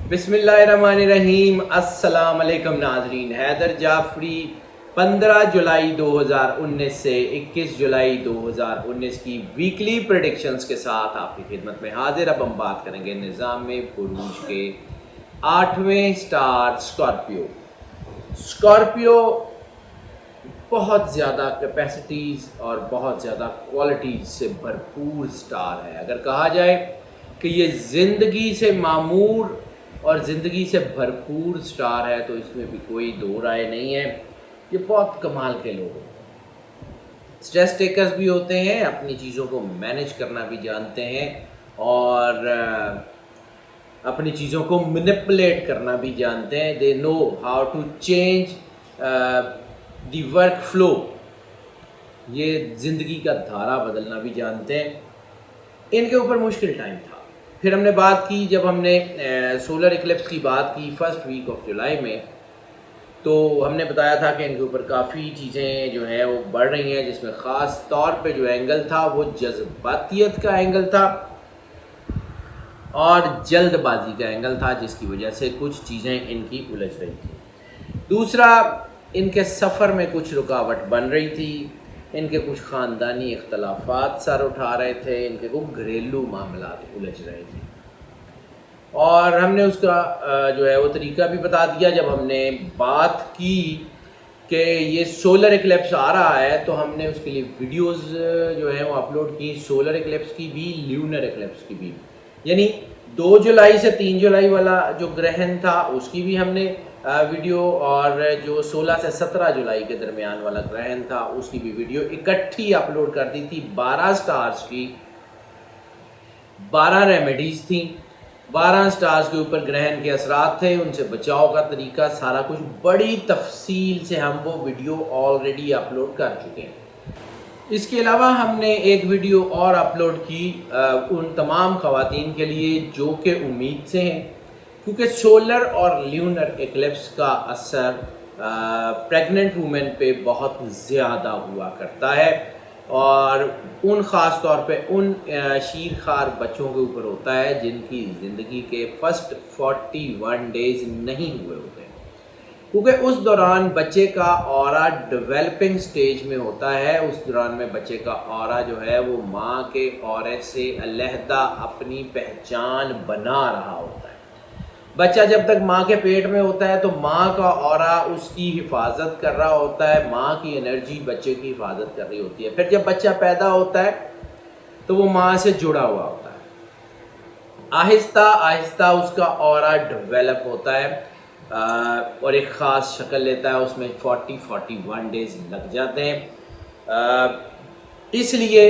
بسم اللہ الرحمن الرحیم۔ السلام علیکم ناظرین، حیدر جعفری 15 جولائی 2019 سے 21 جولائی 2019 کی ویکلی پریڈکشنز کے ساتھ آپ کی خدمت میں حاضر۔ اب ہم بات کریں گے نظام بروج کے 8ویں سٹار اسکارپیو بہت زیادہ کیپیسٹیز اور بہت زیادہ کوالٹیز سے بھرپور سٹار ہے۔ اگر کہا جائے کہ یہ زندگی سے معمور اور زندگی سے بھرپور سٹار ہے تو اس میں بھی کوئی دو رائے نہیں ہے۔ یہ بہت کمال کے لوگ ہیں، سٹریس ٹیکرز بھی ہوتے ہیں، اپنی چیزوں کو مینیج کرنا بھی جانتے ہیں اور اپنی چیزوں کو مینپولیٹ کرنا بھی جانتے ہیں۔ They know how to change the workflow, یہ زندگی کا دھارا بدلنا بھی جانتے ہیں۔ ان کے اوپر مشکل ٹائم تھا۔ پھر ہم نے بات کی، جب ہم نے سولر ایکلپس کی بات کی فرسٹ ویک آف جولائی میں، تو ہم نے بتایا تھا کہ ان کے اوپر کافی چیزیں جو ہیں وہ بڑھ رہی ہیں، جس میں خاص طور پہ جو اینگل تھا وہ جذباتیت کا اینگل تھا اور جلد بازی کا اینگل تھا، جس کی وجہ سے کچھ چیزیں ان کی الجھ رہی تھیں۔ دوسرا، ان کے سفر میں کچھ رکاوٹ بن رہی تھی، ان کے کچھ خاندانی اختلافات سر اٹھا رہے تھے، ان کے کچھ گھریلو معاملات الجھ رہے تھے، اور ہم نے اس کا جو ہے وہ طریقہ بھی بتا دیا۔ جب ہم نے بات کی کہ یہ سولر ایکلپس آ رہا ہے تو ہم نے اس کے لیے ویڈیوز جو ہیں وہ اپلوڈ کی، سولر ایکلپس کی بھی، لیونر ایکلپس کی بھی، یعنی 2 جولائی سے 3 جولائی والا جو گرہن تھا اس کی بھی ہم نے ویڈیو، اور جو 16 سے 17 جولائی کے درمیان والا گرہن تھا اس کی بھی ویڈیو اکٹھی اپلوڈ کر دی تھی۔ 12 سٹارز کی 12 ریمیڈیز تھیں، 12 سٹارز کے اوپر گرہن کے اثرات تھے، ان سے بچاؤ کا طریقہ، سارا کچھ بڑی تفصیل سے ہم وہ ویڈیو آلریڈی اپلوڈ کر چکے ہیں۔ اس کے علاوہ ہم نے ایک ویڈیو اور اپلوڈ کی ان تمام خواتین کے لیے جو کہ امید سے ہیں، کیونکہ سولر اور لیونر ایکلپس کا اثر پریگننٹ وومن پہ بہت زیادہ ہوا کرتا ہے، اور ان خاص طور پہ ان شیرخوار بچوں کے اوپر ہوتا ہے جن کی زندگی کے فرسٹ 41 ڈیز نہیں ہوئے ہوتے ہیں، کیونکہ اس دوران بچے کا اورا ڈیولپنگ سٹیج میں ہوتا ہے۔ اس دوران میں بچے کا اورا جو ہے وہ ماں کے اورے سے علیحدہ اپنی پہچان بنا رہا ہوتا ہے۔ بچہ جب تک ماں کے پیٹ میں ہوتا ہے تو ماں کا اورا اس کی حفاظت کر رہا ہوتا ہے، ماں کی انرجی بچے کی حفاظت کر رہی ہوتی ہے۔ پھر جب بچہ پیدا ہوتا ہے تو وہ ماں سے جڑا ہوا ہوتا ہے، آہستہ آہستہ اس کا اورا ڈیولپ ہوتا ہے اور ایک خاص شکل لیتا ہے، اس میں 41 ڈیز لگ جاتے ہیں۔ اس لیے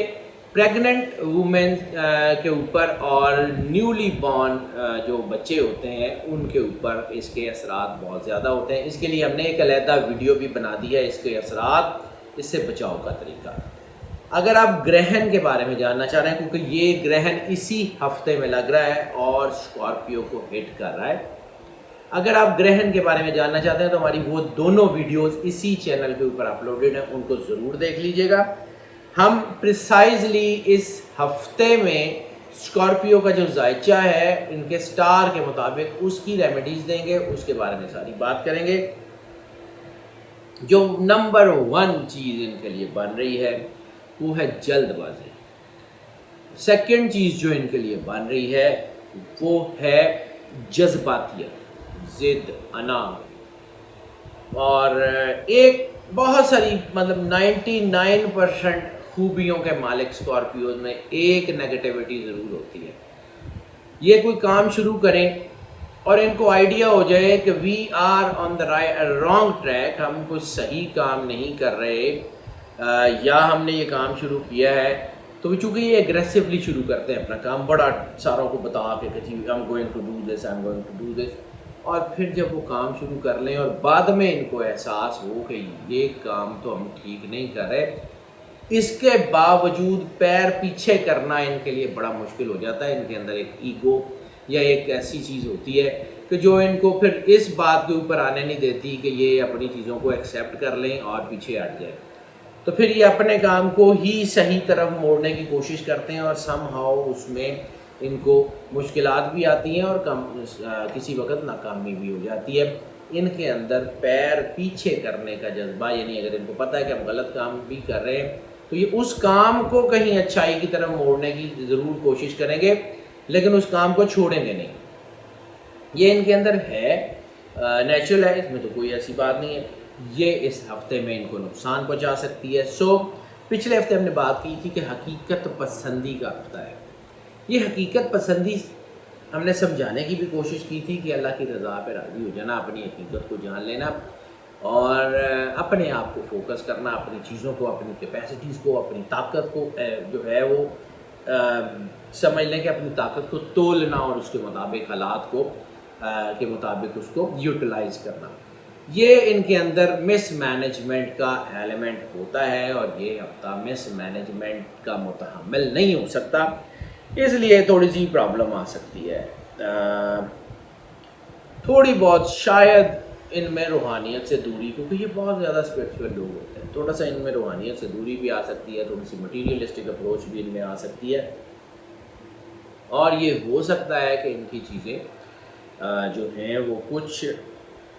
پریگننٹ وومن کے اوپر اور نیولی بورن جو بچے ہوتے ہیں ان کے اوپر اس کے اثرات بہت زیادہ ہوتے ہیں۔ اس کے لیے ہم نے ایک علیحدہ ویڈیو بھی بنا دی ہے، اس کے اثرات، اس سے بچاؤ کا طریقہ۔ اگر آپ گرہن کے بارے میں جاننا چاہ رہے ہیں، کیونکہ یہ گرہن اسی ہفتے میں لگ رہا ہے اور اسکارپیو کو ہٹ کر رہا ہے، اگر آپ گرہن کے بارے میں جاننا چاہتے ہیں تو ہماری وہ دونوں ویڈیوز اسی چینل کے اوپر اپلوڈڈ ہیں، ان کو ضرور دیکھ لیجئے گا۔ ہم پریسائزلی اس ہفتے میں اسکارپیو کا جو ذائچہ ہے ان کے سٹار کے مطابق اس کی ریمیڈیز دیں گے، اس کے بارے میں ساری بات کریں گے۔ جو نمبر 1 چیز ان کے لیے بن رہی ہے وہ ہے جلد بازی۔ سیکنڈ چیز جو ان کے لیے بن رہی ہے وہ ہے جذباتیت، ضد، انا، اور ایک بہت ساری 99% خوبیوں کے مالک اسکارپیوز میں ایک نیگیٹیوٹی ضرور ہوتی ہے۔ یہ کوئی کام شروع کریں اور ان کو آئیڈیا ہو جائے کہ we are on the wrong track, ہم کوئی صحیح کام نہیں کر رہے، یا ہم نے یہ کام شروع کیا ہے، تو چونکہ یہ اگریسولی شروع کرتے ہیں اپنا کام، بڑا ساروں کو بتا کے کہ I am going to do this, I am going to do this, اور پھر جب وہ کام شروع کر لیں اور بعد میں ان کو احساس ہو کہ یہ کام تو ہم ٹھیک نہیں کر رہے، اس کے باوجود پیر پیچھے کرنا ان کے لیے بڑا مشکل ہو جاتا ہے۔ ان کے اندر ایک ایگو یا ایک ایسی چیز ہوتی ہے کہ جو ان کو پھر اس بات کے اوپر آنے نہیں دیتی کہ یہ اپنی چیزوں کو ایکسیپٹ کر لیں اور پیچھے ہٹ جائے، تو پھر یہ اپنے کام کو ہی صحیح طرف موڑنے کی کوشش کرتے ہیں اور سم ہاؤ اس میں ان کو مشکلات بھی آتی ہیں اور کسی وقت ناکامی بھی ہو جاتی ہے. ان کے اندر پیر پیچھے کرنے کا جذبہ، یعنی اگر ان کو پتہ ہے کہ ہم غلط کام بھی کر رہے ہیں تو یہ اس کام کو کہیں اچھائی کی طرف موڑنے کی ضرور کوشش کریں گے، لیکن اس کام کو چھوڑیں گے نہیں. یہ ان کے اندر ہے، نیچرل ہے، اس میں تو کوئی ایسی بات نہیں ہے. یہ اس ہفتے میں ان کو نقصان پہنچا سکتی ہے. پچھلے ہفتے ہم نے بات کی تھی کہ حقیقت پسندی کا ہفتہ ہے. یہ حقیقت پسندی ہم نے سمجھانے کی بھی کوشش کی تھی کہ اللہ کی رضا پہ راضی ہو جانا، اپنی حقیقت کو جان لینا اور اپنے آپ کو فوکس کرنا، اپنی چیزوں کو، اپنی کیپیسٹیز کو، اپنی طاقت کو جو ہے وہ سمجھ لیں کہ اپنی طاقت کو تولنا اور اس کے مطابق حالات کو کے مطابق اس کو یوٹیلائز کرنا. یہ ان کے اندر مس مینجمنٹ کا ایلیمنٹ ہوتا ہے اور یہ ہفتہ مس مینجمنٹ کا متحمل نہیں ہو سکتا، اس لیے تھوڑی سی پرابلم آ سکتی ہے. تھوڑی بہت شاید ان میں روحانیت سے دوری، کیونکہ یہ بہت زیادہ اسپرچول لوگ ہوتے ہیں، تھوڑا سا ان میں روحانیت سے دوری بھی آ سکتی ہے، تھوڑی سی مٹیریلسٹک اپروچ بھی ان میں آ سکتی ہے، اور یہ ہو سکتا ہے کہ ان کی چیزیں جو ہیں وہ کچھ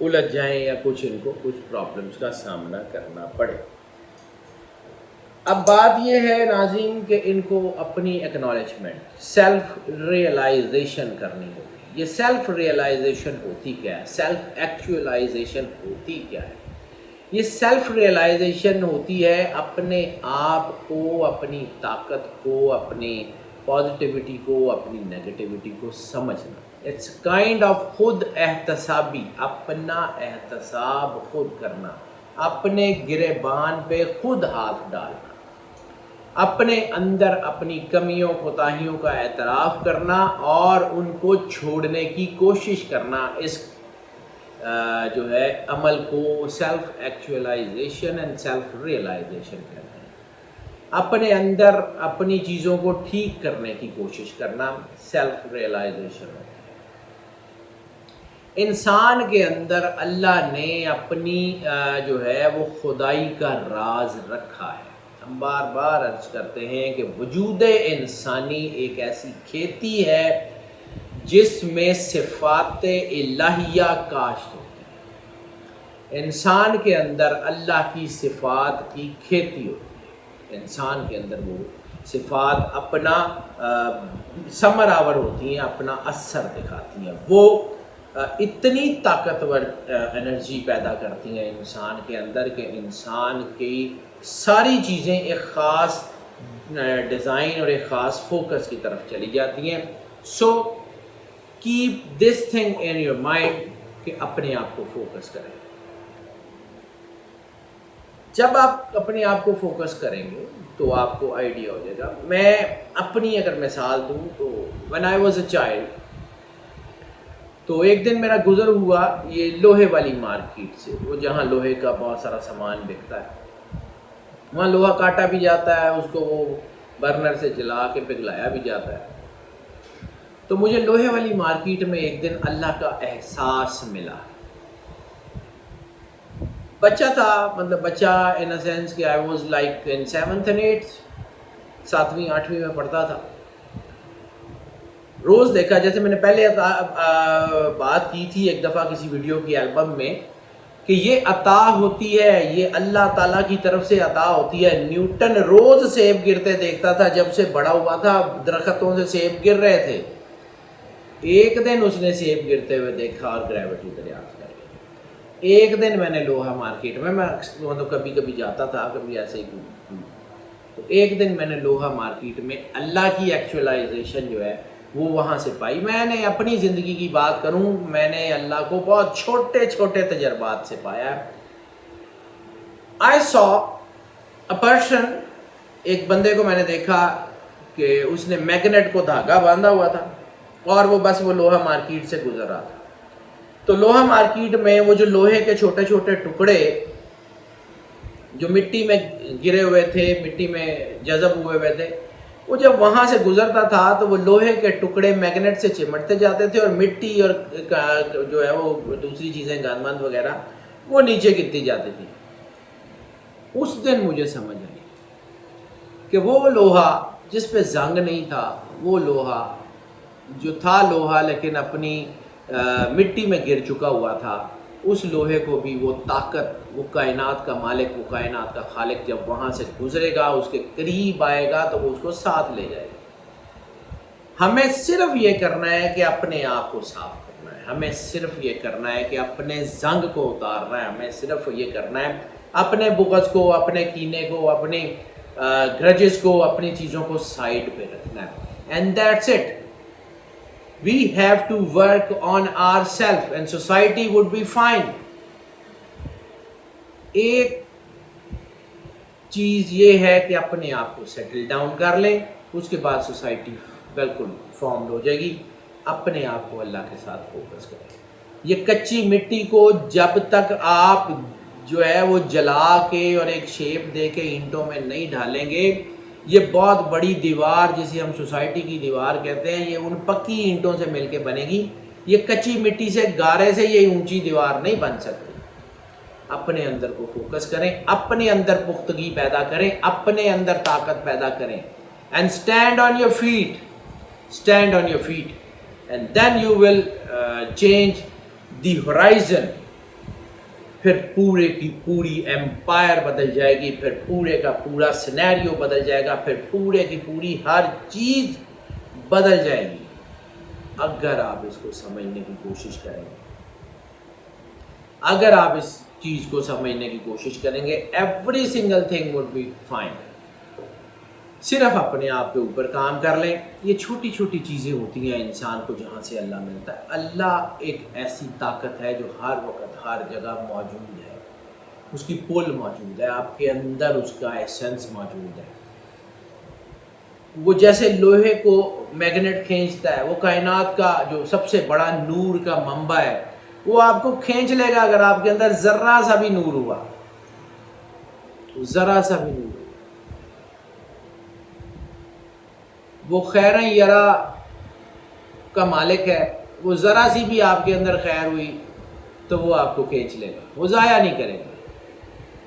الجھ جائیں یا کچھ ان کو کچھ پرابلمس کا سامنا کرنا پڑے. اب بات یہ ہے ناظرین کہ ان کو اپنی ایکنالجمنٹ، سیلف ریئلائزیشن کرنی ہوگی. یہ سیلف ریئلائزیشن ہوتی کیا ہے؟ سیلف ایکچوئلائزیشن ہوتی کیا ہے؟ یہ سیلف ریئلائزیشن ہوتی ہے اپنے آپ کو، اپنی طاقت کو، اپنی پازیٹیوٹی کو، اپنی نیگیٹیوٹی کو سمجھنا. اٹس کائنڈ آف خود احتسابی، اپنا احتساب خود کرنا، اپنے گریبان پہ خود ہاتھ ڈالنا، اپنے اندر اپنی کمیوں کوتاہیوں کا اعتراف کرنا اور ان کو چھوڑنے کی کوشش کرنا. اس جو ہے عمل کو self actualization and self realization کہتے ہیں. اپنے اندر اپنی چیزوں کو ٹھیک کرنے کی کوشش کرنا سیلف ریئلائزیشن ہے. انسان کے اندر اللہ نے اپنی جو ہے وہ خدائی کا راز رکھا ہے. ہم بار بار عرض کرتے ہیں کہ وجود انسانی ایک ایسی کھیتی ہے جس میں صفات الہیہ کاشت ہوتی ہے. انسان کے اندر اللہ کی صفات کی کھیتی ہوتی ہے. انسان کے اندر وہ صفات اپنا ثمر آور ہوتی ہیں، اپنا اثر دکھاتی ہیں. وہ اتنی طاقتور انرجی پیدا کرتی ہیں انسان کے اندر کہ انسان کی ساری چیزیں ایک خاص ڈیزائن اور ایک خاص فوکس کی طرف چلی جاتی ہیں. سو keep this thing in your mind کہ اپنے آپ کو فوکس کریں. جب آپ اپنے آپ کو فوکس کریں گے تو آپ کو آئیڈیا ہو جائے گا. میں اپنی اگر مثال دوں تو when I was a child، تو ایک دن میرا گزر ہوا یہ لوہے والی مارکیٹ سے، وہ جہاں لوہے کا بہت سارا سامان بکتا ہے، وہاں لوہا کاٹا بھی جاتا ہے، اس کو وہ برنر سے جلا کے پگھلایا بھی جاتا ہے. تو مجھے لوہے والی مارکیٹ میں ایک دن اللہ کا احساس ملا. بچہ تھا، مطلب بچہ ان اے سینس کہ I was like in 7th and 8th، 7ویں 8ویں میں پڑھتا تھا. روز دیکھا، جیسے میں نے پہلے بات کی تھی ایک دفعہ کسی ویڈیو کی البم میں، کہ یہ عطا ہوتی ہے، یہ اللہ تعالیٰ کی طرف سے عطا ہوتی ہے. نیوٹن روز سیب گرتے دیکھتا تھا، جب سے بڑا ہوا تھا درختوں سے سیب گر رہے تھے. ایک دن اس نے سیب گرتے ہوئے دیکھا اور گریوٹی دریافت کر گیا. ایک دن میں نے لوہا مارکیٹ میں مطلب کبھی کبھی جاتا تھا، کبھی ایسے ہی، تو ایک دن میں نے لوہا مارکیٹ میں اللہ کی ایکچوئلائزیشن جو ہے وہ وہاں سے پائی. میں نے اپنی زندگی کی بات کروں، میں نے اللہ کو بہت چھوٹے چھوٹے تجربات سے پایا. I saw a person، ایک بندے کو میں نے دیکھا کہ اس نے میگنیٹ کو دھاگا باندھا ہوا تھا اور وہ بس وہ لوہا مارکیٹ سے گزر رہا تھا. تو لوہا مارکیٹ میں وہ جو لوہے کے چھوٹے چھوٹے ٹکڑے جو مٹی میں گرے ہوئے تھے، مٹی میں جذب ہوئے تھے، وہ جب وہاں سے گزرتا تھا تو وہ لوہے کے ٹکڑے میگنیٹ سے چمٹتے جاتے تھے اور مٹی اور جو ہے وہ دوسری چیزیں گند مند وغیرہ وہ نیچے گرتی جاتی تھی. اس دن مجھے سمجھ آئی کہ وہ لوہا جس پہ زنگ نہیں تھا، وہ لوہا جو تھا لوہا لیکن اپنی مٹی میں گر چکا ہوا تھا، اس لوہے کو بھی وہ طاقت، وہ کائنات کا مالک، وہ کائنات کا خالق جب وہاں سے گزرے گا، اس کے قریب آئے گا تو وہ اس کو ساتھ لے جائے گا۔ ہمیں صرف یہ کرنا ہے کہ اپنے آپ کو صاف کرنا ہے، ہمیں صرف یہ کرنا ہے کہ اپنے زنگ کو اتارنا ہے، ہمیں صرف یہ کرنا ہے اپنے بغض کو، اپنے کینے کو، اپنے گرجز کو، اپنی چیزوں کو سائڈ پہ رکھنا ہے۔ And that's it. We have to work on ourselves and society would be fine۔ ایک چیز یہ ہے کہ اپنے آپ کو سیٹل ڈاؤن کر لیں، اس کے بعد سوسائٹی بالکل فارمڈ ہو جائے گی۔ اپنے آپ کو اللہ کے ساتھ فوکس کریں۔ یہ کچی مٹی کو جب تک آپ جو ہے وہ جلا کے اور ایک شیپ دے کے اینٹوں میں نہیں ڈالیں گے، یہ بہت بڑی دیوار جسے ہم سوسائٹی کی دیوار کہتے ہیں، یہ ان پکی اینٹوں سے مل کے بنے گی۔ یہ کچی مٹی سے، گارے سے یہ اونچی دیوار نہیں بن سکتی۔ اپنے اندر کو فوکس کریں، اپنے اندر پختگی پیدا کریں، اپنے اندر طاقت پیدا کریں۔ And stand on your feet, stand on your feet and then you will change the horizon. پھر پورے کی پوری ایمپائر بدل جائے گی، پھر پورے کا پورا سینیریو بدل جائے گا، پھر پورے کی پوری ہر چیز بدل جائے گی اگر آپ اس کو سمجھنے کی کوشش کریں گے۔ اگر آپ اس چیز کو سمجھنے کی کوشش کریں گے، every single thing would be fine. صرف اپنے آپ کے اوپر کام کر لیں۔ یہ چھوٹی چھوٹی چیزیں ہوتی ہیں انسان کو جہاں سے اللہ ملتا ہے۔ اللہ ایک ایسی طاقت ہے جو ہر وقت ہر جگہ موجود ہے، اس کی پل موجود ہے، آپ کے اندر اس کا ایسنس موجود ہے۔ وہ جیسے لوہے کو میگنیٹ کھینچتا ہے، وہ کائنات کا جو سب سے بڑا نور کا منبع ہے، وہ آپ کو کھینچ لے گا اگر آپ کے اندر ذرہ سا بھی نور ہوا، ذرا سا بھی نور ہوا۔ وہ خیریں یرا کا مالک ہے، وہ ذرا سی بھی آپ کے اندر خیر ہوئی تو وہ آپ کو کھینچ لے گا، وہ ضائع نہیں کرے گا۔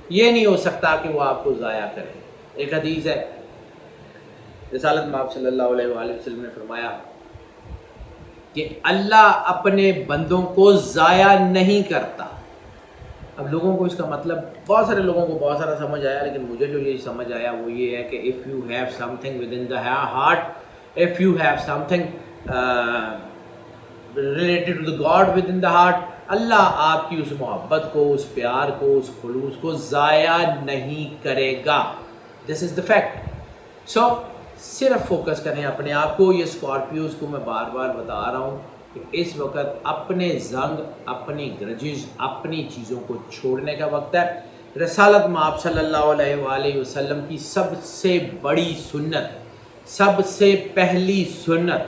یہ نہیں ہو سکتا کہ وہ آپ کو ضائع کرے۔ ایک حدیث ہے، رسالت مآب صلی اللہ علیہ وآلہ وسلم نے فرمایا کہ اللہ اپنے بندوں کو ضائع نہیں کرتا۔ اب لوگوں کو اس کا مطلب، بہت سارے لوگوں کو بہت سارا سمجھ آیا، لیکن مجھے جو یہ سمجھ آیا وہ یہ ہے کہ if you have something within the heart, if you have something related to the God within the heart، اللہ آپ کی اس محبت کو، اس پیار کو، اس خلوص کو ضائع نہیں کرے گا۔ This is the fact۔ So صرف فوکس کریں اپنے آپ کو۔ یہ اسکارپیوز کو میں بار بار بتا رہا ہوں کہ اس وقت اپنے زنگ، اپنی گرجز، اپنی چیزوں کو چھوڑنے کا وقت ہے۔ رسالت مآب صلی اللہ علیہ وآلہ وسلم کی سب سے بڑی سنت، سب سے پہلی سنت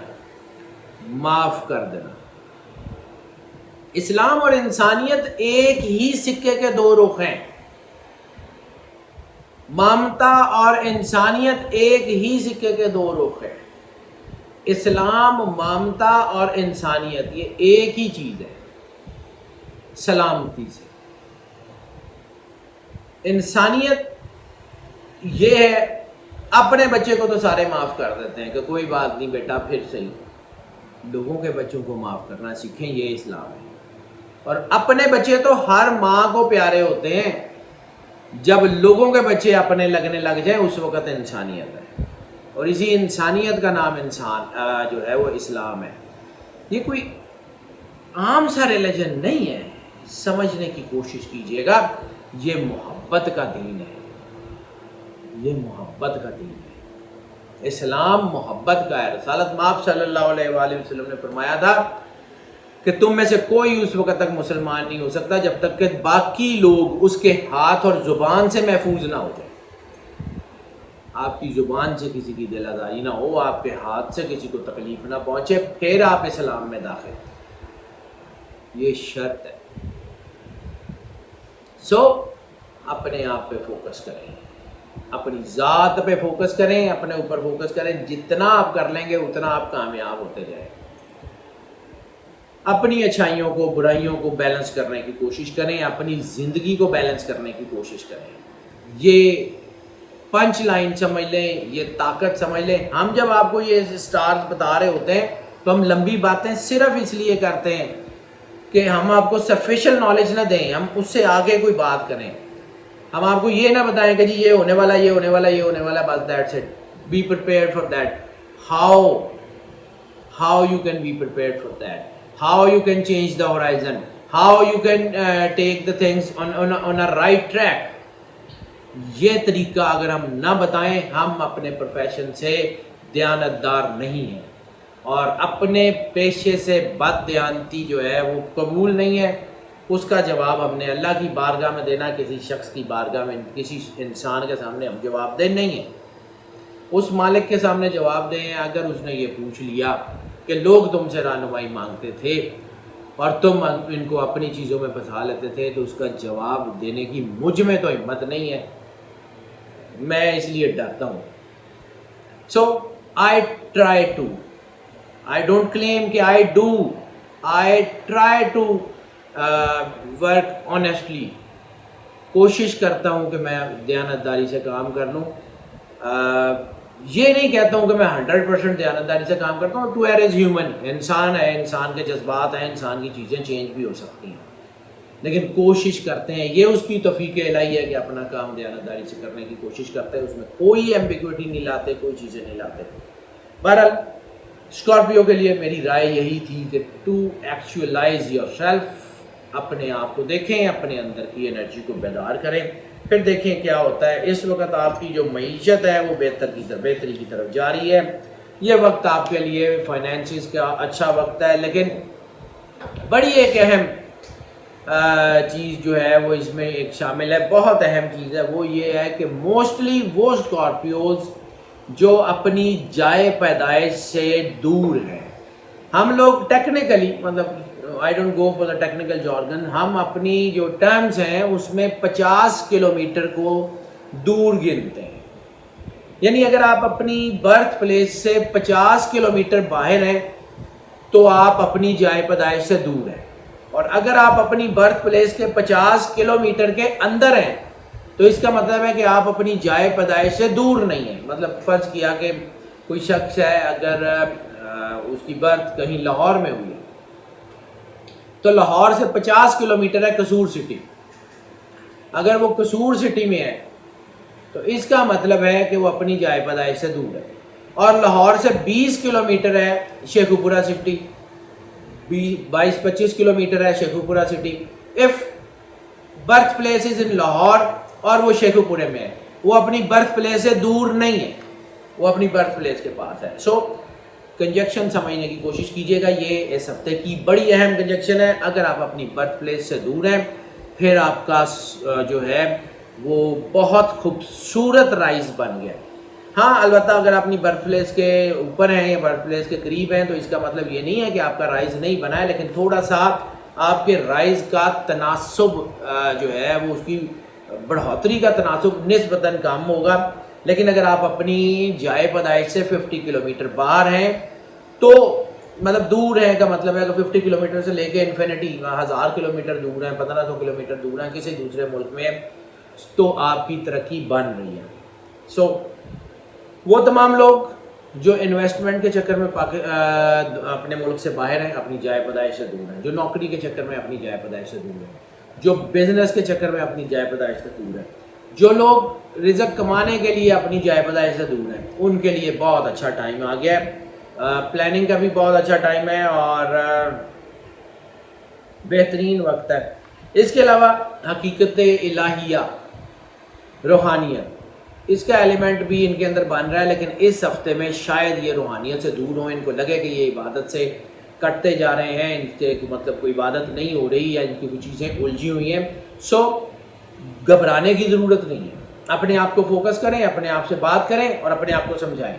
معاف کر دینا۔ اسلام اور انسانیت ایک ہی سکے کے دو رخ ہیں۔ ممتا اور انسانیت ایک ہی سکے کے دو رخ ہیں۔ اسلام، ممتا اور انسانیت یہ ایک ہی چیز ہے، سلامتی سے۔ انسانیت یہ ہے، اپنے بچے کو تو سارے معاف کر دیتے ہیں کہ کوئی بات نہیں بیٹا، پھر صحیح۔ لوگوں کے بچوں کو معاف کرنا سیکھیں، یہ اسلام ہے۔ اور اپنے بچے تو ہر ماں کو پیارے ہوتے ہیں، جب لوگوں کے بچے اپنے لگنے لگ جائیں اس وقت انسانیت ہے۔ اور اسی انسانیت کا نام انسان جو ہے وہ اسلام ہے۔ یہ کوئی عام سا ریلیجن نہیں ہے، سمجھنے کی کوشش کیجئے گا۔ یہ محبت کا دین ہے، یہ محبت کا دین ہے۔ اسلام محبت کا ہے۔ رسالت مآب صلی اللہ علیہ وآلہ وسلم نے فرمایا تھا کہ تم میں سے کوئی اس وقت تک مسلمان نہیں ہو سکتا جب تک کہ باقی لوگ اس کے ہاتھ اور زبان سے محفوظ نہ ہو جائیں۔ آپ کی زبان سے کسی کی دل آزاری نہ ہو، آپ کے ہاتھ سے کسی کو تکلیف نہ پہنچے، پھر آپ اسلام میں داخل۔ یہ شرط ہے۔ سو اپنے آپ پہ فوکس کریں، اپنی ذات پہ فوکس کریں، اپنے اوپر فوکس کریں۔ جتنا آپ کر لیں گے اتنا آپ کامیاب ہوتے جائیں۔ اپنی اچھائیوں کو، برائیوں کو بیلنس کرنے کی کوشش کریں، اپنی زندگی کو بیلنس کرنے کی کوشش کریں۔ یہ پنچ لائن سمجھ لیں، یہ طاقت سمجھ لیں۔ ہم جب آپ کو یہ سٹارز بتا رہے ہوتے ہیں تو ہم لمبی باتیں صرف اس لیے کرتے ہیں کہ ہم آپ کو سفیشینٹ نالج نہ دیں، ہم اس سے آگے کوئی بات کریں، ہم آپ کو یہ نہ بتائیں کہ جی یہ ہونے والا، یہ ہونے والا، یہ ہونے والا، بس that's it. Be prepared for that. how you can be prepared for that, how you can change the horizon, how you can take the things on a right track. یہ طریقہ اگر ہم نہ بتائیں، ہم اپنے پروفیشن سے دیانتدار نہیں ہیں، اور اپنے پیشے سے بد دیانتی جو ہے وہ قبول نہیں ہے. اس کا جواب ہم نے اللہ کی بارگاہ میں دینا، کسی شخص کی بارگاہ میں، کسی انسان کے سامنے ہم جواب دیں نہیں ہیں. اس مالک کے سامنے جواب دیں اگر اس نے یہ پوچھ لیا کہ لوگ تم سے رہنمائی مانگتے تھے اور تم ان کو اپنی چیزوں میں پھنسا لیتے تھے، تو اس کا جواب دینے کی مجھ میں تو ہمت نہیں ہے، میں اس لیے ڈرتا ہوں. So I try to, I don't claim کہ I do, I try to work honestly. کوشش کرتا ہوں کہ میں دیانتداری سے کام کر لوں. یہ نہیں کہتا ہوں کہ میں 100% دیانتداری سے کام کرتا ہوں. ٹو ایئر از ہیومن، انسان ہے، انسان کے جذبات ہیں، انسان کی چیزیں چینج بھی ہو سکتی ہیں، لیکن کوشش کرتے ہیں. یہ اس کی توفیق الہی ہے کہ اپنا کام دیانتداری سے کرنے کی کوشش کرتے ہیں، اس میں کوئی ایمبیگوٹی نہیں لاتے، کوئی چیزیں نہیں لاتے. بہرحال اسکارپیو کے لیے میری رائے یہی تھی کہ ٹو ایکچوئلائز یور سیلف، اپنے آپ کو دیکھیں، اپنے اندر کی انرجی کو بیدار کریں، پھر دیکھیں کیا ہوتا ہے. اس وقت آپ کی جو معیشت ہے وہ بہتری کی طرف جاری ہے. یہ وقت آپ کے لیے فائنینسز کا اچھا وقت ہے، لیکن بڑی ایک اہم چیز جو ہے وہ اس میں ایک شامل ہے، بہت اہم چیز ہے. وہ یہ ہے کہ موسٹلی وہ اسکارپیوز جو اپنی جائے پیدائش سے دور ہیں. ہم لوگ ٹیکنیکلی، مطلب I don't go for the technical jargon، ہم اپنی جو ٹرمز ہیں اس میں 50 کلومیٹر کو دور گنتے ہیں. یعنی اگر آپ اپنی برتھ پلیس سے 50 کلومیٹر باہر ہیں تو آپ اپنی جائے پیدائش سے دور ہیں، اور اگر آپ اپنی برتھ پلیس کے 50 کلومیٹر کے اندر ہیں تو اس کا مطلب ہے کہ آپ اپنی جائے پیدائش سے دور نہیں ہیں. مطلب فرض کیا کہ کوئی شخص ہے، اگر اس کی برتھ کہیں لاہور میں ہوئی تو لاہور سے 50 کلومیٹر ہے قصور سٹی. اگر وہ قصور سٹی میں ہے تو اس کا مطلب ہے کہ وہ اپنی جائے پیدائش سے دور ہے. اور لاہور سے 20 کلومیٹر ہے شیخوپورہ سٹی، 22-25 کلومیٹر ہے Sheikhupura city. If birth place is in Lahore اور وہ شیخوپورے میں ہے، وہ اپنی برتھ پلیس سے دور نہیں ہے، وہ اپنی برتھ پلیس کے پاس ہے. سو کنجکشن سمجھنے کی کوشش کیجیے گا. یہ اس ہفتے کی بڑی اہم کنجکشن ہے. اگر آپ اپنی برتھ پلیس سے دور ہیں پھر آپ کا جو ہے وہ بہت خوبصورت رائز بن گیا. ہاں البتہ اگر آپ اپنی برتھ پلیس کے اوپر ہیں یا برتھ پلیس کے قریب ہیں تو اس کا مطلب یہ نہیں ہے کہ آپ کا رائز نہیں بنا ہے، لیکن تھوڑا سا آپ کے رائز کا تناسب جو ہے وہ اس کی بڑھوتری کا تناسب نسبتاً کم ہوگا. لیکن اگر آپ اپنی جائے پیدائش سے 50 کلومیٹر باہر ہیں تو مطلب دور ہیں کا مطلب ہے کہ 50 کلومیٹر سے لے کے انفینٹی 1000 کلومیٹر دور ہیں، 1500 کلومیٹر دور ہیں کسی دوسرے ملک میں، تو آپ کی ترقی بن رہی ہے. سو وہ تمام لوگ جو انویسٹمنٹ کے چکر میں اپنے ملک سے باہر ہیں، اپنی جائے پیدائش سے دور ہیں، جو نوکری کے چکر میں اپنی جائے پیدائش سے دور ہیں، جو بزنس کے چکر میں اپنی جائے پیدائش سے دور ہیں، جو لوگ رزق کمانے کے لیے اپنی جائے پیدائش سے دور ہیں، ان کے لیے بہت اچھا ٹائم آ گیا ہے. پلاننگ کا بھی بہت اچھا ٹائم ہے اور بہترین وقت ہے. اس کے علاوہ حقیقت الہیہ، روحانیت، اس کا ایلیمنٹ بھی ان کے اندر بن رہا ہے، لیکن اس ہفتے میں شاید یہ روحانیت سے دور ہوں، ان کو لگے کہ یہ عبادت سے کٹتے جا رہے ہیں، ان کے مطلب کوئی عبادت نہیں ہو رہی یا ان کی کوئی چیزیں الجھی ہوئی ہیں. سو گھبرانے کی ضرورت نہیں ہے. اپنے آپ کو فوکس کریں، اپنے آپ سے بات کریں اور اپنے آپ کو سمجھائیں.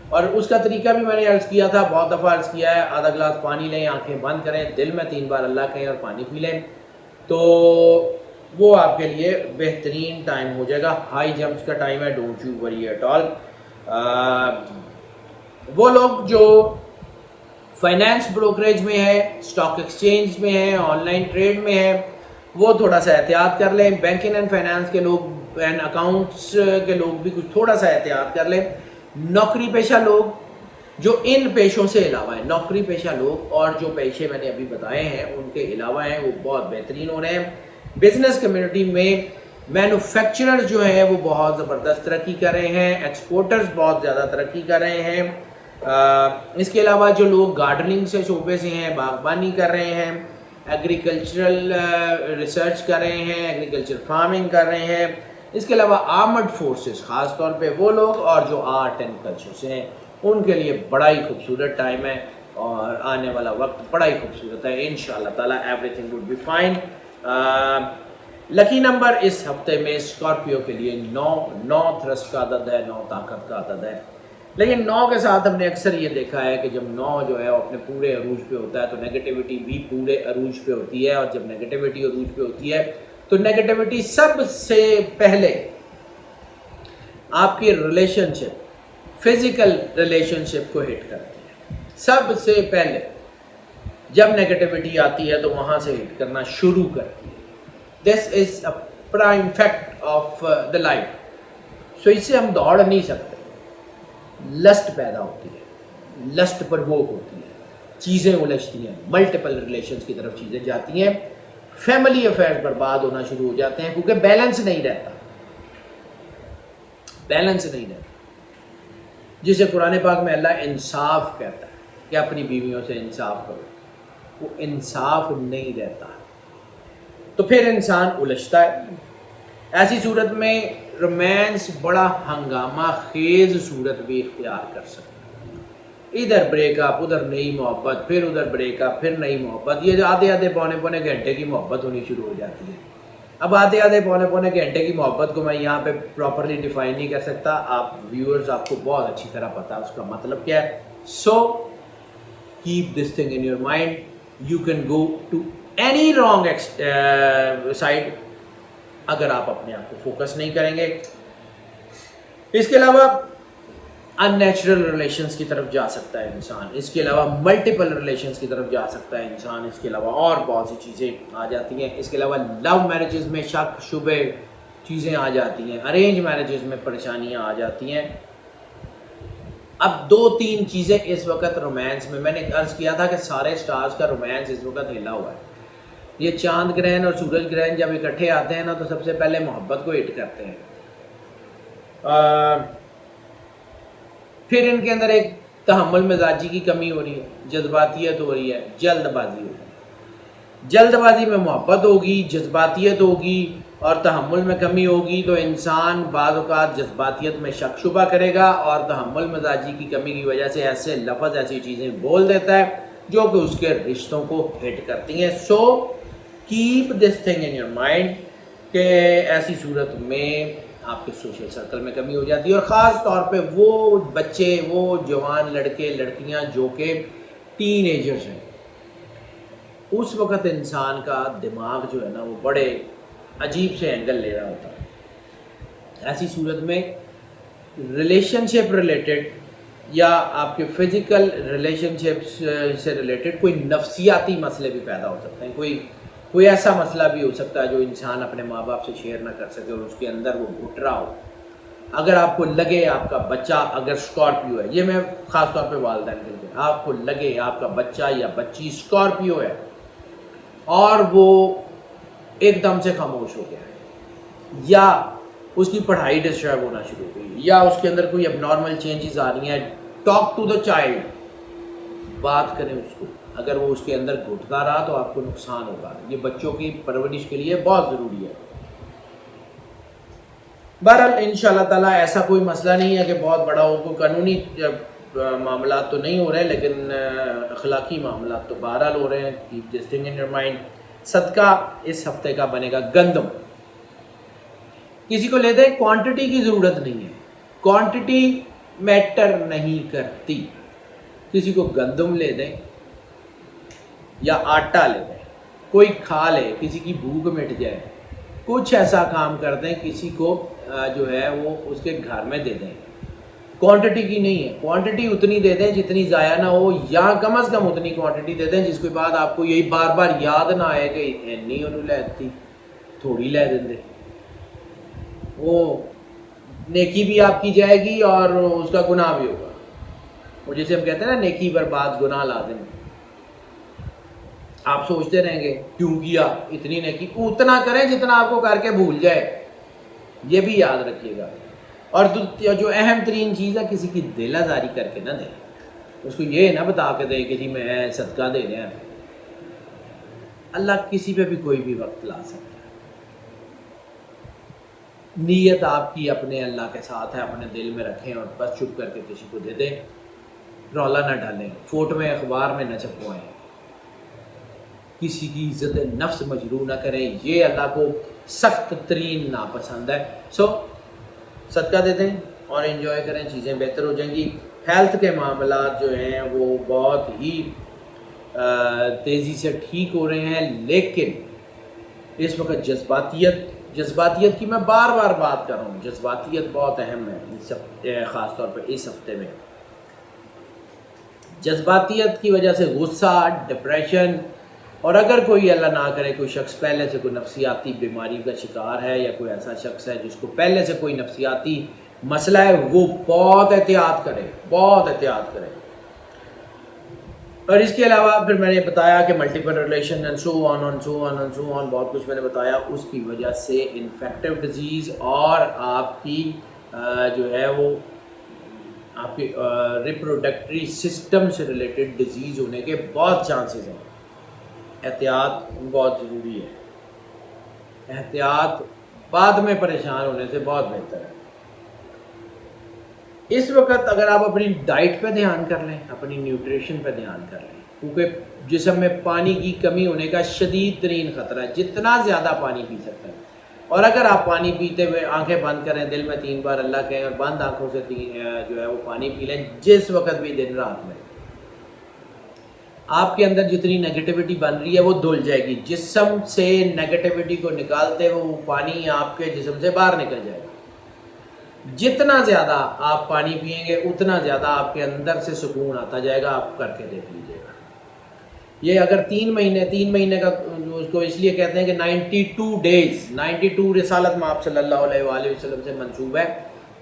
اور اس کا طریقہ بھی میں نے عرض کیا تھا، بہت دفعہ عرض کیا ہے. آدھا گلاس پانی لیں، آنکھیں بند کریں، دل میں 3 بار اللہ کہیں اور پانی پی لیں، تو وہ آپ کے لیے بہترین ٹائم ہو جائے گا. ہائی جمپس کا ٹائم ہے، don't you worry at all. وہ لوگ جو فائنینس بروکریج میں ہے، اسٹاک ایکسچینج میں ہے، آن لائن ٹریڈ میں ہے، وہ تھوڑا سا احتیاط کر لیں. بینکنگ اینڈ فائنانس کے لوگ اینڈ اکاؤنٹس کے لوگ بھی کچھ تھوڑا سا احتیاط کر لیں. نوکری پیشہ لوگ جو ان پیشوں سے علاوہ ہے، نوکری پیشہ لوگ اور جو پیشے میں نے ابھی بتائے ہیں ان کے علاوہ ہیں، وہ بہت بہترین ہو رہے ہیں۔ بزنس کمیونٹی میں مینوفیکچرر جو ہیں وہ بہت زبردست ترقی کر رہے ہیں، ایکسپورٹرز بہت زیادہ ترقی کر رہے ہیں۔ اس کے علاوہ جو لوگ گارڈننگ سے شعبے سے ہیں، باغبانی کر رہے ہیں، ایگریکلچرل ریسرچ کر رہے ہیں، ایگریکلچر فارمنگ کر رہے ہیں، اس کے علاوہ آرمڈ فورسز، خاص طور پہ وہ لوگ اور جو آرٹ اینڈ کلچر سے ہیں، ان کے لیے بڑا ہی خوبصورت ٹائم ہے اور آنے والا وقت بڑا ہی خوبصورت ہے۔ انشاءاللہ تعالیٰ everything would be fine. Lucky number اس ہفتے میں اسکارپیو کے لیے 9 تھرسٹ کا عدد ہے، 9 طاقت کا عدد ہے۔ لیکن 9 کے ساتھ ہم نے اکثر یہ دیکھا ہے کہ جب 9 جو ہے وہ اپنے پورے عروج پہ ہوتا ہے تو نیگیٹیوٹی بھی پورے عروج پہ ہوتی ہے، اور جب نیگیٹیوٹی عروج پہ ہوتی ہے تو نیگیٹیوٹی سب سے پہلے آپ کی ریلیشن شپ، فزیکل ریلیشن شپ کو ہٹ کرتی ہے۔ سب سے پہلے جب نیگیٹیوٹی آتی ہے تو وہاں سے ہٹ کرنا شروع کرتی ہے۔ This is a prime fact of the life. So اس سے ہم دوڑ نہیں سکتے۔ لسٹ پیدا ہوتی ہے، لسٹ پر ووک ہوتی ہے، چیزیں الجھتی ہیں، ملٹیپل ریلیشنز کی طرف چیزیں جاتی ہیں، فیملی افیئرز برباد ہونا شروع ہو جاتے ہیں کیونکہ بیلنس نہیں رہتا، بیلنس نہیں رہتا، جسے قرآن پاک میں اللہ انصاف کہتا ہے کہ اپنی بیویوں سے انصاف کرو، وہ انصاف نہیں رہتا، تو پھر انسان الجھتا ہے۔ ایسی صورت میں رومانس بڑا ہنگامہ خیز صورت بھی اختیار کر سکتا ہے، ادھر بریک اپ، ادھر نئی محبت، پھر ادھر بریک اپ، پھر نئی محبت، یہ آدھے پونے گھنٹے کی محبت ہونی شروع ہو جاتی ہے۔ اب آدھے پونے گھنٹے کی محبت کو میں یہاں پہ پراپرلی ڈیفائن نہیں کر سکتا، آپ ویورز آپ کو بہت اچھی طرح پتہ اس کا مطلب کیا ہے۔ So keep this thing in your mind, you can go to any wrong side اگر آپ اپنے آپ کو فوکس نہیں کریں گے۔ اس کے علاوہ ان نیچرل ریلیشنز کی طرف جا سکتا ہے انسان، اس کے علاوہ ملٹیپل ریلیشنز کی طرف جا سکتا ہے انسان، اس کے علاوہ اور بہت سی چیزیں آ جاتی ہیں۔ اس کے علاوہ لو میرجز میں شک شبے چیزیں آ جاتی ہیں، ارینج میرجز میں پریشانیاں آ جاتی ہیں۔ اب 2-3 چیزیں اس وقت رومانس میں نے عرض کیا تھا کہ سارے سٹارز کا رومانس اس وقت ہلا ہوا ہے۔ یہ چاند گرہن اور سورج گرہن جب اکٹھے آتے ہیں نا تو سب سے پہلے محبت کو ہٹ کرتے ہیں، پھر ان کے اندر ایک تحمل مزاجی کی کمی ہو رہی ہے، جذباتیت ہو رہی ہے، جلد بازی ہو رہی ہے۔ جلد بازی میں محبت ہوگی، جذباتیت ہوگی اور تحمل میں کمی ہوگی تو انسان بعض اوقات جذباتیت میں شک شبہ کرے گا اور تحمل مزاجی کی کمی کی وجہ سے ایسے لفظ، ایسی چیزیں بول دیتا ہے جو کہ اس کے رشتوں کو ہٹ کرتی ہیں۔ سو keep this thing in your mind کہ ایسی صورت میں آپ کے سوشل سرکل میں کمی ہو جاتی ہے، اور خاص طور پہ وہ بچے، وہ جوان لڑکے لڑکیاں جو کہ ٹین ایجرز ہیں، اس وقت انسان کا دماغ جو ہے نا وہ بڑے عجیب سے اینگل لے رہا ہوتا ہے۔ ایسی صورت میں ریلیشن شپ ریلیٹڈ یا آپ کے فزیکل ریلیشن شپ سے ریلیٹڈ کوئی نفسیاتی مسئلے بھی پیدا ہو سکتے ہیں، کوئی ایسا مسئلہ بھی ہو سکتا ہے جو انسان اپنے ماں باپ سے شیئر نہ کر سکے اور اس کے اندر وہ گھٹ رہا ہو۔ اگر آپ کو لگے آپ کا بچہ اگر اسکارپیو ہے، یہ میں خاص طور پہ والدین کے لیے، آپ کو لگے آپ کا بچہ یا بچی اسکارپیو ہے اور وہ ایک دم سے خاموش ہو گیا ہے، یا اس کی پڑھائی ڈسٹرب ہونا شروع ہو گئی، یا اس کے اندر کوئی اب نارمل چینجز آ رہی ہیں، ٹاک ٹو دا چائلڈ، بات کریں اس کو۔ اگر وہ اس کے اندر گھٹتا رہا تو آپ کو نقصان ہوگا۔ یہ بچوں کی پرورش کے لیے بہت ضروری ہے۔ بہرحال انشاءاللہ تعالیٰ ایسا کوئی مسئلہ نہیں ہے کہ بہت بڑا ہو، کوئی قانونی معاملات تو نہیں ہو رہے، لیکن اخلاقی معاملات تو بہرحال ہو رہے ہیں۔ Cap this thing in your mind. صدقہ اس ہفتے کا بنے گا گندم۔ کسی کو لے دیں، کوانٹٹی کی ضرورت نہیں ہے، کوانٹٹی میٹر نہیں کرتی۔ کسی کو گندم لے دیں یا آٹا لے دیں، کوئی کھا لے، کسی کی بھوک مٹ جائے، کچھ ایسا کام کر دیں، کسی کو جو ہے وہ اس کے گھر میں دے دیں۔ کوانٹٹی کی نہیں ہے، کوانٹٹی اتنی دے دیں جتنی ضائع نہ ہو، یا کم از کم اتنی کوانٹٹی دے دیں جس کے بعد آپ کو یہی بار بار یاد نہ آئے کہ اینی انہوں لے دی، تھوڑی لے دیں۔ وہ نیکی بھی آپ کی جائے گی اور اس کا گناہ بھی ہوگا۔ وہ جسے ہم کہتے ہیں نا نیکی برباد گناہ لازم. آپ سوچتے رہیں گے کیوں کیا اتنی نیکی, اتنا کریں جتنا آپ کو کر کے بھول جائے, یہ بھی یاد رکھیے گا. اور جو اہم ترین چیز ہے, کسی کی دل آزاری کر کے نہ دیں, اس کو یہ نہ بتا کے دیں کہ جی میں صدقہ دے رہا ہوں. اللہ کسی پہ بھی کوئی بھی وقت لا سکتا ہے. نیت آپ کی اپنے اللہ کے ساتھ ہے, اپنے دل میں رکھیں اور بس چپ کر کے کسی کو دے دیں, رولا نہ ڈالیں, فوٹو میں اخبار میں نہ چھپوائیں, کسی کی عزت نفس مجروح نہ کریں, یہ اللہ کو سخت ترین ناپسند ہے. صدقہ دے دیں اور انجوائے کریں, چیزیں بہتر ہو جائیں گی. ہیلتھ کے معاملات جو ہیں وہ بہت ہی تیزی سے ٹھیک ہو رہے ہیں, لیکن اس وقت جذباتیت کی میں بار بار بات کر رہا ہوں, جذباتیت بہت اہم ہے خاص طور پہ اس ہفتے میں. جذباتیت کی وجہ سے غصہ, ڈپریشن, اور اگر کوئی اللہ نہ کرے کوئی شخص پہلے سے کوئی نفسیاتی بیماری کا شکار ہے یا کوئی ایسا شخص ہے جس کو پہلے سے کوئی نفسیاتی مسئلہ ہے, وہ بہت احتیاط کرے, بہت احتیاط کرے. اور اس کے علاوہ پھر میں نے بتایا کہ ملٹیپل ریلیشن اینڈ سو آن بہت کچھ میں نے بتایا. اس کی وجہ سے انفیکٹو ڈیزیز اور آپ کی جو ہے وہ آپ کی ریپروڈکٹری سسٹم سے ریلیٹڈ ڈیزیز ہونے کے بہت چانسز ہیں. احتیاط بہت ضروری ہے, احتیاط بعد میں پریشان ہونے سے بہت بہتر ہے. اس وقت اگر آپ اپنی ڈائٹ پہ دھیان کر لیں, اپنی نیوٹریشن پہ دھیان کر لیں, کیونکہ جسم میں پانی کی کمی ہونے کا شدید ترین خطرہ ہے, جتنا زیادہ پانی پی سکتے ہیں. اور اگر آپ پانی پیتے ہوئے آنکھیں بند کریں, دل میں 3 بار اللہ کہیں اور بند آنکھوں سے جو ہے وہ پانی پی لیں جس وقت بھی دن رات میں, آپ کے اندر جتنی نیگیٹیوٹی بن رہی ہے وہ دھل جائے گی. جسم سے نیگیٹیوٹی کو نکالتے ہوئے وہ پانی آپ کے جسم سے باہر نکل جائے گا. جتنا زیادہ آپ پانی پئیں گے اتنا زیادہ آپ کے اندر سے سکون آتا جائے گا. آپ کر کے دیکھ لیجیے گا. یہ اگر 3 مہینے کا اس کو اس لیے کہتے ہیں کہ 92 ڈیز, 92 رسالت میں آپ صلی اللہ علیہ وآلہ وسلم سے منسوب ہے.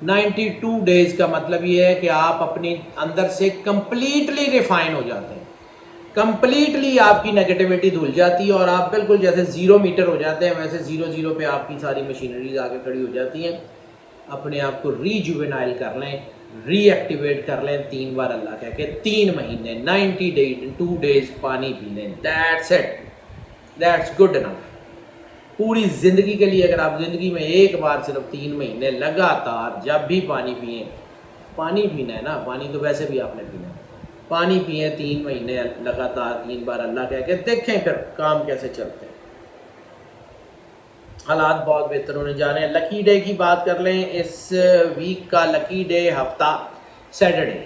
92 ڈیز کا مطلب یہ ہے کہ آپ اپنی اندر سے کمپلیٹلی ریفائن ہو جاتے ہیں, کمپلیٹلی آپ کی نیگیٹیوٹی دھل جاتی ہے اور آپ بالکل جیسے 0 میٹر ہو جاتے ہیں, ویسے 0 پہ آپ کی ساری مشینریز آگے کھڑی ہو جاتی ہیں. اپنے آپ کو ریجوینائل کر لیں, ری ایکٹیویٹ کر لیں 3 بار اللہ کہہ کے, 3 مہینے 92 ڈیز پانی پی لیں. That's it, that's good enough. پوری زندگی کے لیے اگر آپ زندگی میں ایک بار صرف 3 مہینے لگاتار جب بھی پانی پئیں, پانی پینا ہے نا, پانی تو ویسے بھی آپ نے پینا ہے, پانی پئیں 3 مہینے لگاتار 3 بار اللہ کہہ کے, دیکھیں پھر کام کیسے چلتے ہیں. حالات بہت بہتر ہونے جا رہے ہیں. لکی ڈے کی بات کر لیں. اس ویک کا لکی ڈے ہفتہ سیٹرڈے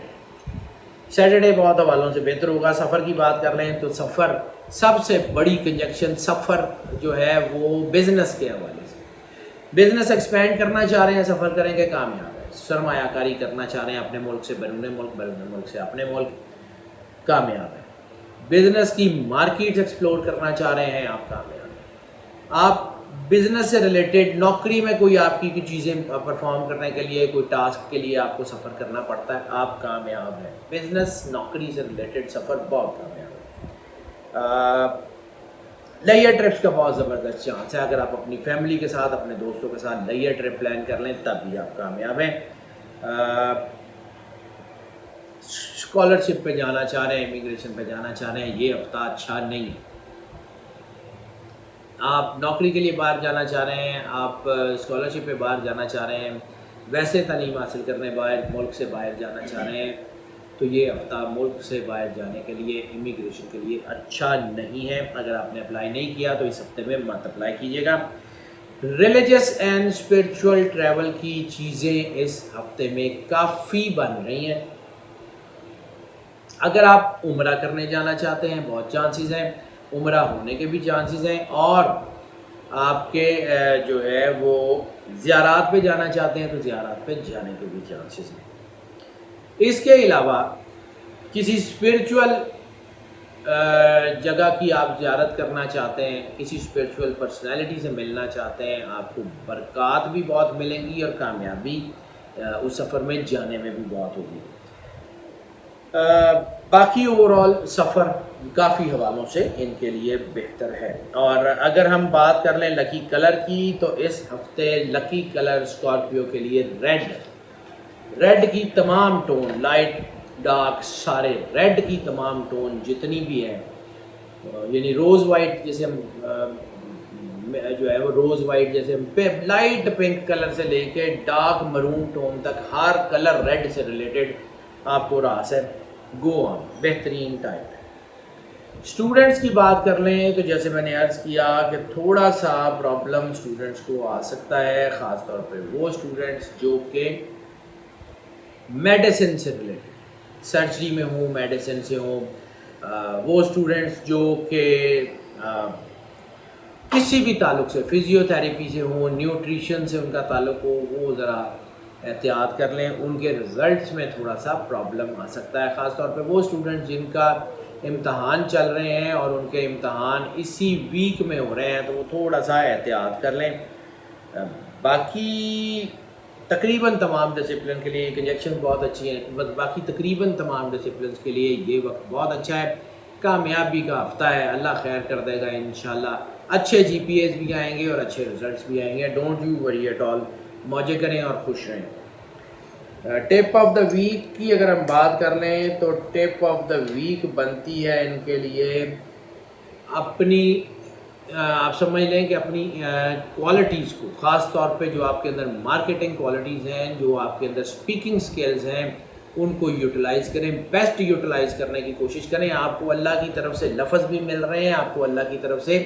بہت حوالوں سے بہتر ہوگا. سفر کی بات کر لیں تو سفر سب سے بڑی کنجکشن سفر جو ہے وہ بزنس کے حوالے سے. بزنس ایکسپینڈ کرنا چاہ رہے ہیں, سفر کریں گے کامیاب ہے. سرمایہ کاری کرنا چاہ رہے ہیں اپنے ملک سے بیرون ملک, بیرون ملک سے اپنے ملک, کامیاب ہے. بزنس کی مارکیٹ ایکسپلور کرنا چاہ رہے ہیں, آپ کامیاب ہیں. آپ بزنس سے ریلیٹڈ نوکری میں کوئی آپ کی چیزیں پرفارم کرنے کے لیے, کوئی ٹاسک کے لیے آپ کو سفر کرنا پڑتا ہے, آپ کامیاب ہیں. بزنس نوکری سے ریلیٹڈ سفر بہت کامیاب ہے. لیہ ٹرپس کا بہت زبردست چانس ہے. اگر آپ اپنی فیملی کے ساتھ, اپنے دوستوں کے ساتھ لیہ ٹرپ پلان کر لیں تب بھی آپ کامیاب ہیں. اسکالرشپ پہ جانا چاہ رہے ہیں, امیگریشن پہ جانا چاہ رہے ہیں, یہ ہفتہ اچھا نہیں ہے. آپ نوکری کے لیے باہر جانا چاہ رہے ہیں, آپ اسکالرشپ پہ باہر جانا چاہ رہے ہیں, ویسے تعلیم حاصل کرنے باہر ملک سے باہر جانا چاہ رہے ہیں, تو یہ ہفتہ ملک سے باہر جانے کے لیے, امیگریشن کے لیے اچھا نہیں ہے. اگر آپ نے اپلائی نہیں کیا تو اس ہفتے میں مت اپلائی کیجیے گا. ریلیجس اینڈ اسپرچول ٹریول کی چیزیں اس ہفتے میں کافی بن رہی ہیں. اگر آپ عمرہ کرنے جانا چاہتے ہیں بہت چانسز ہیں, عمرہ ہونے کے بھی چانسز ہیں, اور آپ کے جو ہے وہ زیارات پہ جانا چاہتے ہیں تو زیارات پہ جانے کے بھی چانسز ہیں. اس کے علاوہ کسی اسپرچول جگہ کی آپ زیارت کرنا چاہتے ہیں, کسی اسپرچول پرسنالٹی سے ملنا چاہتے ہیں, آپ کو برکات بھی بہت ملیں گی اور کامیابی اس سفر میں جانے میں بھی بہت ہوگی. باقی اوورال سفر کافی حوالوں سے ان کے لیے بہتر ہے. اور اگر ہم بات کر لیں لکی کلر کی تو اس ہفتے لکی کلر اسکارپیو کے لیے ریڈ کی تمام ٹون، لائٹ ڈارک سارے ریڈ کی تمام ٹون جتنی بھی ہیں، یعنی روز وائٹ جیسے ہم جو ہے وہ روز وائٹ جیسے لائٹ پنک کلر سے لے کے ڈارک مرون ٹون تک ہر کلر ریڈ سے ریلیٹڈ آپ کو راس ہے. گو آن بہترین ٹائپ. اسٹوڈنٹس کی بات کر لیں تو جیسے میں نے عرض کیا کہ تھوڑا سا پرابلم اسٹوڈنٹس کو آ سکتا ہے، خاص طور پہ وہ اسٹوڈنٹس جو کہ میڈیسن سے ریلیٹڈ سرجری میں ہوں، میڈیسن سے ہوں، وہ اسٹوڈنٹس جو کہ کسی بھی تعلق سے فزیو تھراپی سے ہوں، نیوٹریشن سے ان کا تعلق ہو، وہ ذرا احتیاط کر لیں. ان کے رزلٹس میں تھوڑا سا پرابلم آ سکتا ہے، خاص طور پہ وہ اسٹوڈنٹ جن کا امتحان چل رہے ہیں اور ان کے امتحان اسی ویک میں ہو رہے ہیں تو وہ تھوڑا سا احتیاط کر لیں. باقی تقریباً تمام ڈسپلن کے لیے ایک انجیکشن بہت اچھی ہے، بس باقی تقریباً تمام ڈسپلنس کے لیے یہ وقت بہت اچھا ہے. کامیابی کا ہفتہ ہے، اللہ خیر کر دے گا انشاءاللہ. اچھے جی پی ایز بھی آئیں گے اور اچھے رزلٹس بھی آئیں گے. Don't you worry at all. موجے کریں اور خوش رہیں. ٹپ آف دا ویک کی اگر ہم بات کر لیں تو ٹپ آف دا ویک بنتی ہے ان کے لیے اپنی آپ سمجھ لیں کہ اپنی کوالٹیز کو، خاص طور پہ جو آپ کے اندر مارکیٹنگ کوالٹیز ہیں، جو آپ کے اندر اسپیکنگ سکلز ہیں، ان کو یوٹیلائز کریں، بیسٹ یوٹیلائز کرنے کی کوشش کریں. آپ کو اللہ کی طرف سے لفظ بھی مل رہے ہیں، آپ کو اللہ کی طرف سے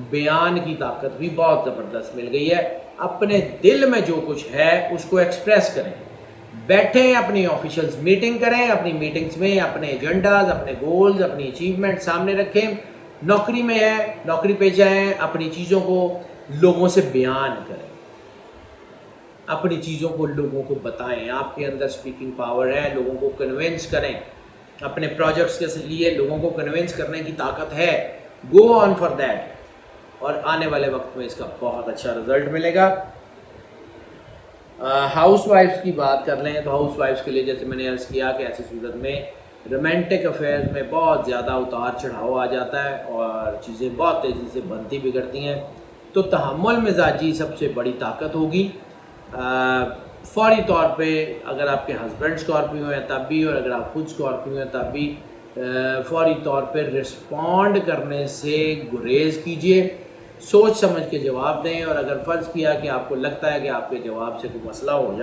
بیان کی طاقت بھی بہت زبردست مل گئی ہے. اپنے دل میں جو کچھ ہے اس کو ایکسپریس کریں. بیٹھیں، اپنی آفیشلز میٹنگ کریں، اپنی میٹنگز میں اپنے ایجنڈاز، اپنے گولز، اپنی اچیومنٹ سامنے رکھیں. نوکری میں ہے، نوکری پہ جائیں، اپنی چیزوں کو لوگوں سے بیان کریں، اپنی چیزوں کو لوگوں کو بتائیں. آپ کے اندر اسپیکنگ پاور ہے، لوگوں کو کنونس کریں. اپنے پروجیکٹس کے لیے لوگوں کو کنونس کرنے کی طاقت ہے. گو آن فار دیٹ، اور آنے والے وقت میں اس کا بہت اچھا رزلٹ ملے گا. ہاؤس وائفس کی بات کر لیں تو ہاؤس وائفس کے لیے جیسے میں نے عرض کیا کہ ایسی صورت میں رومانٹک افیئرز میں بہت زیادہ اتار چڑھاؤ آ جاتا ہے اور چیزیں بہت تیزی سے بنتی بگڑتی ہیں. تو تحمل مزاجی سب سے بڑی طاقت ہوگی. فوری طور پہ اگر آپ کے ہسبینڈ اسکارپیو ہیں تب بھی، اور اگر آپ خود اسکارپیو ہیں تب بھی فوری طور پہ رسپونڈ کرنے سے گریز کیجیے. سوچ سمجھ کے جواب دیں، اور اگر فرض کیا کہ آپ کو لگتا ہے کہ آپ کے جواب سے کوئی مسئلہ ہو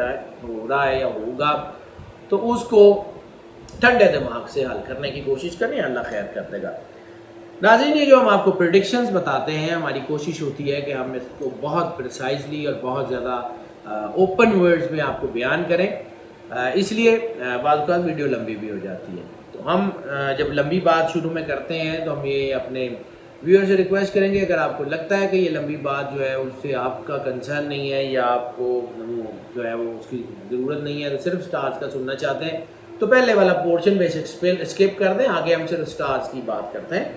رہا ہے یا ہوگا تو اس کو ٹھنڈے دماغ سے حل کرنے کی کوشش کریں. اللہ خیر کر دے گا. ناظرین، یہ جو ہم آپ کو پریڈکشنز بتاتے ہیں، ہماری کوشش ہوتی ہے کہ ہم اس کو بہت پریسائزلی اور بہت زیادہ اوپن ورڈز میں آپ کو بیان کریں. اس لیے بعض اوقات ویڈیو لمبی بھی ہو جاتی ہے. تو ہم جب لمبی بات شروع میں کرتے ہیں تو ہم یہ اپنے ویور سے ریکویسٹ کریں گے، اگر آپ کو لگتا ہے کہ یہ لمبی بات جو ہے اس سے آپ کا کنسرن نہیں ہے یا آپ کو جو ہے وہ اس کی ضرورت نہیں ہے، تو صرف سٹارز کا سننا چاہتے ہیں تو پہلے والا پورشن بیسک اسکپ کر دیں. آگے ہم صرف سٹارز کی بات کرتے ہیں.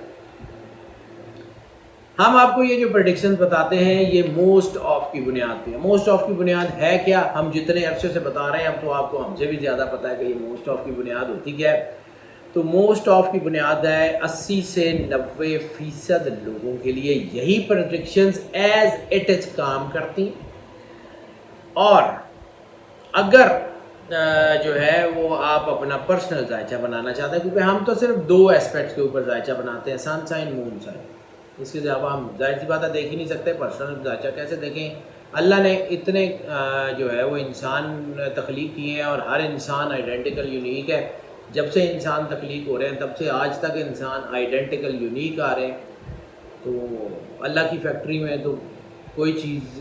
ہم آپ کو یہ جو پریڈکشنز بتاتے ہیں یہ موسٹ آف کی بنیاد پہ ہے. موسٹ آف کی بنیاد ہے کیا؟ ہم جتنے عرصے سے بتا رہے ہیں اب تو آپ کو ہم سے بھی زیادہ پتہ ہے کہ یہ موسٹ آف کی بنیاد ہوتی کیا ہے. تو موسٹ آف کی بنیاد ہے 80 سے 90% لوگوں کے لیے یہی پریڈکشنز ایز اٹ از کام کرتی ہیں. اور اگر جو ہے وہ آپ اپنا پرسنل ذائچہ بنانا چاہتے ہیں، کیونکہ ہم تو صرف 2 ایسپیکٹس کے اوپر ذائچہ بناتے ہیں، سن سائن مون سائن. اس کے علاوہ ہم ظاہر سی بات ہے دیکھ ہی نہیں سکتے. پرسنل ذائچہ کیسے دیکھیں؟ اللہ نے اتنے جو ہے وہ انسان تخلیق کیے ہیں اور ہر انسان آئیڈینٹیکل یونیک ہے. جب سے انسان تخلیق ہو رہے ہیں تب سے آج تک انسان آئیڈینٹیکل یونیک آ رہے ہیں. تو اللہ کی فیکٹری میں تو کوئی چیز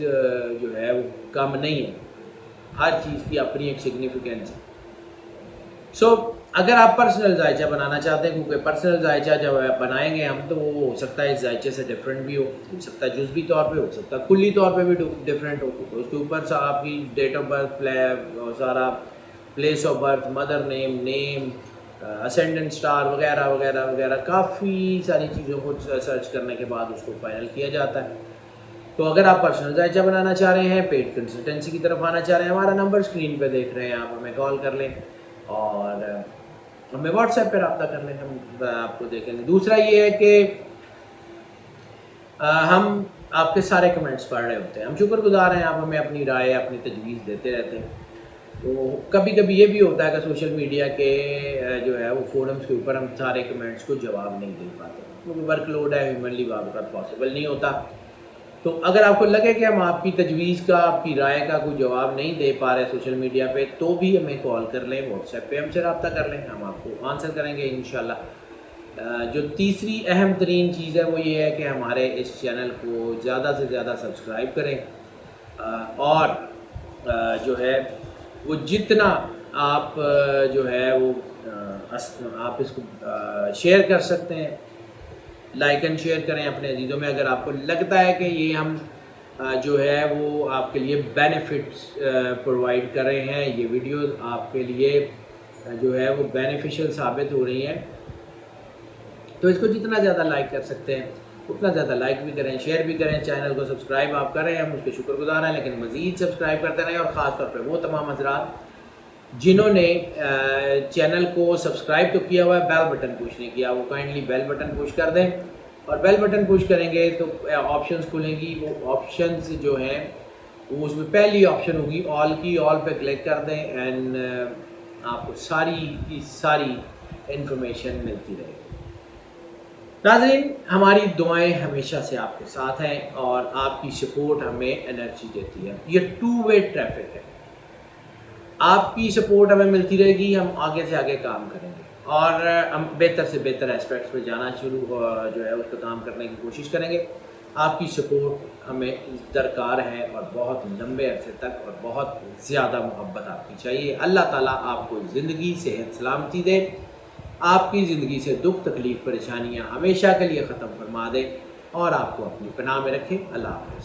جو ہے وہ کم نہیں ہے، ہر چیز کی اپنی ایک سگنیفیکینس ہے. سو اگر آپ پرسنل ذائچہ بنانا چاہتے ہیں، کیونکہ پرسنل ذائچہ جب بنائیں گے ہم تو وہ ہو سکتا ہے اس ذائچے سے ڈفرینٹ بھی ہو سکتا ہے جزوی طور پہ، ہو سکتا ہے کلی طور پہ بھی ڈفرینٹ ہو. تو اس کے اوپر سے آپ کی ڈیٹ آف برتھ، سارا place of birth, mother name, ascendant star وغیرہ وغیرہ وغیرہ کافی ساری چیزوں کو سرچ کرنے کے بعد اس کو فائنل کیا جاتا ہے. تو اگر آپ پرسنل ذائچہ بنانا چاہ رہے ہیں، پیڈ کنسلٹنسی کی طرف آنا چاہ رہے ہیں، ہمارا نمبر اسکرین پہ دیکھ رہے ہیں، آپ ہمیں کال کر لیں. اور ہمیں واٹس ایپ پہ رابطہ کر لیں، ہم آپ کو دیکھیں گے۔ دوسرا یہ ہے کہ ہم آپ کے سارے کمنٹس پڑھ رہے ہوتے ہیں، ہم شکر گزار ہیں، آپ ہمیں اپنی رائے اپنی تجویز دیتے رہتے ہیں۔ تو کبھی کبھی یہ بھی ہوتا ہے کہ سوشل میڈیا کے جو ہے وہ فورمز کے اوپر ہم سارے کمنٹس کو جواب نہیں دے پاتے، کیونکہ ورک لوڈ ہے، ہیومنلی بعض اوقات پاسبل نہیں ہوتا۔ تو اگر آپ کو لگے کہ ہم آپ کی تجویز کا، آپ کی رائے کا کوئی جواب نہیں دے پا رہے سوشل میڈیا پہ، تو بھی ہمیں کال کر لیں، واٹس ایپ پہ ہم سے رابطہ کر لیں، ہم آپ کو آنسر کریں گے انشاءاللہ۔ جو تیسری اہم ترین چیز ہے وہ یہ ہے کہ ہمارے اس چینل کو زیادہ سے زیادہ سبسکرائب کریں، اور جو ہے وہ جتنا آپ جو ہے وہ آپ اس کو شیئر کر سکتے ہیں، لائک اینڈ شیئر کریں اپنے عزیزوں میں۔ اگر آپ کو لگتا ہے کہ یہ ہم جو ہے وہ آپ کے لیے بینیفٹس پرووائڈ کر رہے ہیں، یہ ویڈیوز آپ کے لیے جو ہے وہ بینیفیشل ثابت ہو رہی ہیں، تو اس کو جتنا زیادہ لائک کر سکتے ہیں اتنا زیادہ لائک بھی کریں، شیئر بھی کریں۔ چینل کو سبسکرائب آپ کر رہے ہیں، ہم اس کے شکر گزار ہیں، لیکن مزید سبسکرائب کرتے رہیں، اور خاص طور پہ وہ تمام حضرات جنہوں نے چینل کو سبسکرائب تو کیا ہوا ہے، بیل بٹن پوش نہیں کیا، وہ کائنڈلی بیل بٹن پوش کر دیں، اور بیل بٹن پوش کریں گے تو آپشنز کھلیں گی۔ وہ آپشنز جو ہیں وہ اس میں پہلی آپشن ہوگی آل کی، آل پہ کلک کر دیں، اینڈ آپ کو ساری کی ساری انفارمیشن ملتی رہے گی۔ ناظرین، ہماری دعائیں ہمیشہ سے آپ کے ساتھ ہیں، اور آپ کی سپورٹ ہمیں انرجی دیتی ہے۔ یہ ٹو وے ٹریفک ہے، آپ کی سپورٹ ہمیں ملتی رہے گی، ہم آگے سے آگے کام کریں گے، اور ہم بہتر سے بہتر اسپیکٹس پہ جانا شروع جو ہے اس پہ کام کرنے کی کوشش کریں گے۔ آپ کی سپورٹ ہمیں درکار ہے، اور بہت لمبے عرصے تک اور بہت زیادہ محبت آپ کی چاہیے۔ اللہ تعالیٰ آپ کو زندگی، صحت، سلامتی دے، آپ کی زندگی سے دکھ تکلیف پریشانیاں ہمیشہ کے لیے ختم فرما دے، اور آپ کو اپنی پناہ میں رکھے۔ اللہ حافظ۔